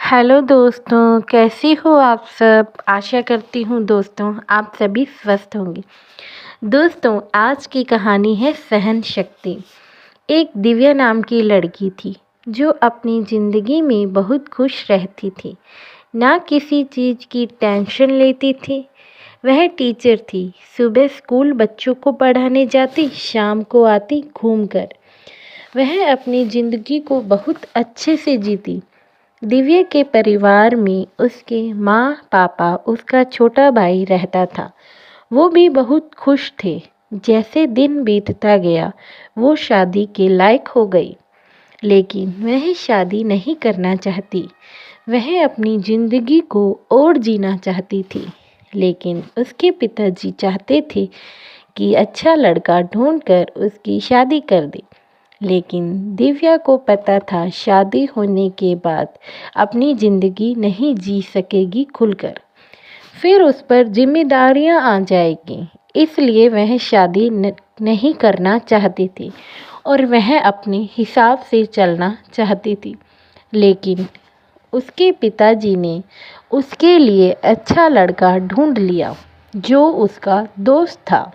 Hello दोस्तों, कैसी हो आप सब। आशा करती हूँ दोस्तों आप सभी स्वस्थ होंगे। दोस्तों, आज की कहानी है सहन शक्ति। एक दिव्या नाम की लड़की थी जो अपनी ज़िंदगी में बहुत खुश रहती थी, ना किसी चीज़ की टेंशन लेती थी। वह टीचर थी, सुबह स्कूल बच्चों को पढ़ाने जाती, शाम को आती घूमकर। वह अपनी ज़िंदगी को बहुत अच्छे से जीती। दिव्या के परिवार में उसके माँ पापा, उसका छोटा भाई रहता था। वो भी बहुत खुश थे। जैसे दिन बीतता गया वो शादी के लायक हो गई, लेकिन वह शादी नहीं करना चाहती। वह अपनी ज़िंदगी को और जीना चाहती थी, लेकिन उसके पिताजी चाहते थे कि अच्छा लड़का ढूंढकर उसकी शादी कर दे। लेकिन दिव्या को पता था शादी होने के बाद अपनी ज़िंदगी नहीं जी सकेगी खुलकर, फिर उस पर जिम्मेदारियां आ जाएगी। इसलिए वह शादी नहीं करना चाहती थी और वह अपने हिसाब से चलना चाहती थी। लेकिन उसके पिताजी ने उसके लिए अच्छा लड़का ढूंढ लिया जो उसका दोस्त था।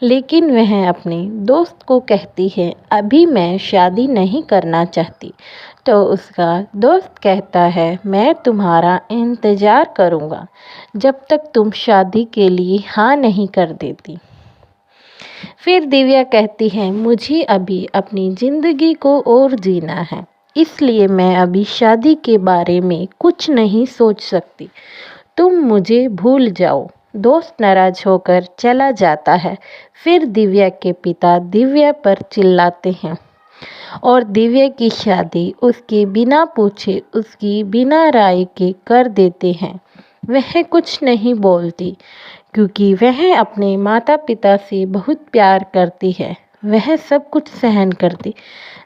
लेकिन वह अपने दोस्त को कहती है अभी मैं शादी नहीं करना चाहती, तो उसका दोस्त कहता है मैं तुम्हारा इंतज़ार करूँगा जब तक तुम शादी के लिए हाँ नहीं कर देती। फिर दिव्या कहती है मुझे अभी अपनी ज़िंदगी को और जीना है, इसलिए मैं अभी शादी के बारे में कुछ नहीं सोच सकती, तुम मुझे भूल जाओ। दोस्त नाराज होकर चला जाता है। फिर दिव्या के पिता दिव्या पर चिल्लाते हैं और दिव्या की शादी उसके बिना पूछे, उसकी बिना राय के कर देते हैं। वह कुछ नहीं बोलती क्योंकि वह अपने माता पिता से बहुत प्यार करती है। वह सब कुछ सहन करती।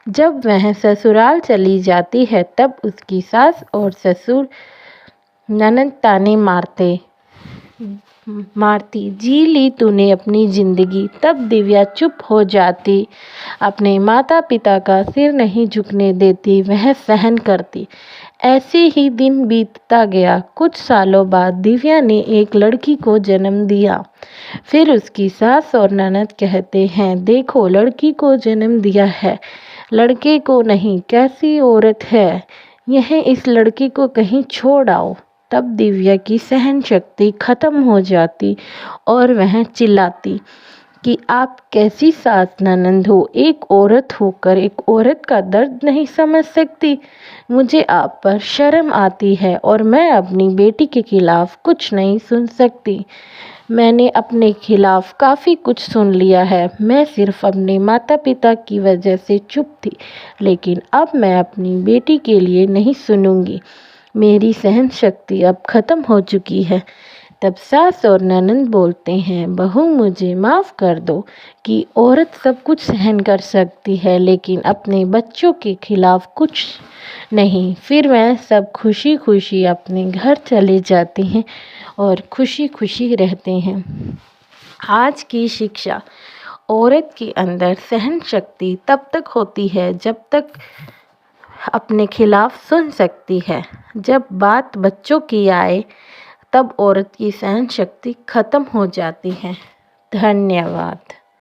जब वह ससुराल चली जाती है तब उसकी सास और ससुर ननद ताने मारती जी ली तूने अपनी ज़िंदगी। तब दिव्या चुप हो जाती, अपने माता पिता का सिर नहीं झुकने देती, वह सहन करती। ऐसे ही दिन बीतता गया। कुछ सालों बाद दिव्या ने एक लड़की को जन्म दिया। फिर उसकी सास और ननद कहते हैं देखो लड़की को जन्म दिया है, लड़के को नहीं, कैसी औरत है यह, इस लड़की को कहीं छोड़ आओ। तब दिव्या की सहन शक्ति खत्म हो जाती और वह चिल्लाती कि आप कैसी सास ननद हो, एक औरत होकर एक औरत का दर्द नहीं समझ सकती। मुझे आप पर शर्म आती है और मैं अपनी बेटी के खिलाफ कुछ नहीं सुन सकती। मैंने अपने खिलाफ काफ़ी कुछ सुन लिया है। मैं सिर्फ अपने माता पिता की वजह से चुप थी, लेकिन अब मैं अपनी बेटी के लिए नहीं सुनूंगी। मेरी सहन शक्ति अब ख़त्म हो चुकी है। तब सास और ननंद बोलते हैं बहू मुझे माफ़ कर दो कि औरत सब कुछ सहन कर सकती है लेकिन अपने बच्चों के खिलाफ कुछ नहीं। फिर वह सब खुशी खुशी अपने घर चले जाते हैं और खुशी खुशी रहते हैं। आज की शिक्षा, औरत के अंदर सहन शक्ति तब तक होती है जब तक अपने खिलाफ सुन सकती है। जब बात बच्चों की आए तब औरत की सहन शक्ति खत्म हो जाती है। धन्यवाद।